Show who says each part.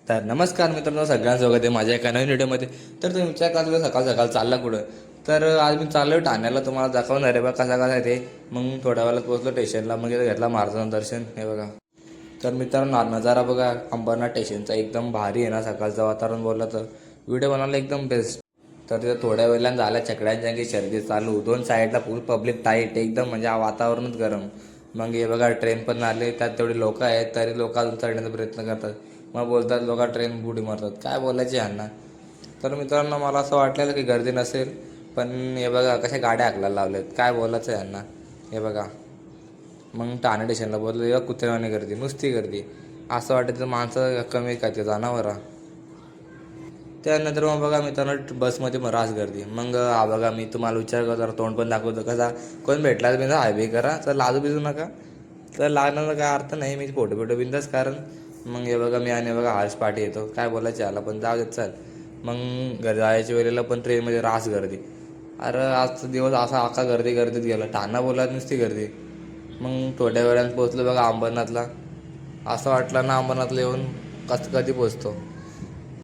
Speaker 1: तर नमस्कार मित्रांनो, सगळ्यांचं स्वागत आहे माझ्या एका नवीन व्हिडिओमध्ये. तर तुम्ही विचार करा सकाळ सकाळ चालला कुठं. तर आज मी चाललो ठाण्याला, तुम्हाला दाखवणार आहे बघा कसा कसा आहे ते. मग थोड्या वेळात पोहोचलो स्टेशनला, मग इथं घेतला महाराजांचं दर्शन. हे बघा. तर मित्रांनो, नजारा बघा अंबरनाथ स्टेशनचा एकदम भारी आहे ना. सकाळचं वातावरण बोललं तर व्हिडिओ बनवायला एकदम बेस्ट. तर तिथं थोड्या वेळानं झाल्या चकड्यांच्या की शर्दी चालू, दोन साईडला फुल पब्लिक टाईट एकदम, म्हणजे वातावरणच गरम. मग हे बघा ट्रेन पण आले, त्यात तेवढी लोकं आहेत तरी लोक अजून चढण्याचा प्रयत्न करतात. मग बोलतात लोक ट्रेन बुडी मारतात, काय बोलायचे ह्यांना. तर मित्रांनो, मला असं वाटलेलं की गर्दी नसेल, पण हे बघा कशा गाड्या हाकलायला लावल्यात, काय बोलायचं ह्यांना. हे बघा. मग ठाणे स्टेशनला बोललं बघा कुत्र्यावानी गर्दी, नुसती गर्दी. असं वाटायचं माणसं कमी काय ते जनावरं. त्यानंतर मग बघा मित्रांनो, बसमध्ये मग रास गर्दी. मग हा बघा, मी तुम्हाला विचार करतो, जरा तोंड पण दाखवतो कसा. कोण भेटला तर हायवे करा, तर लाजू बिजू नका. तर लागण्याचा काय अर्थ नाही, मी फोटो बिटो बिंदाच कारण. मग हे बघा मी आणि बघा हर्ष पाठी येतो, काय बोलायचे आला पण जाऊ देत चल. मग घरी जायच्या वेळेला पण ट्रेनमध्ये रास गर्दी. अरे आजचा दिवस असा अख्खा गर्दीत गेला, ठाणा बोलायला नुसती गर्दी. मग थोड्या वेळानं पोहोचलो बघा अंबरनाथला. असं वाटलं ना अंबरनाथला येऊन कधी पोचतो.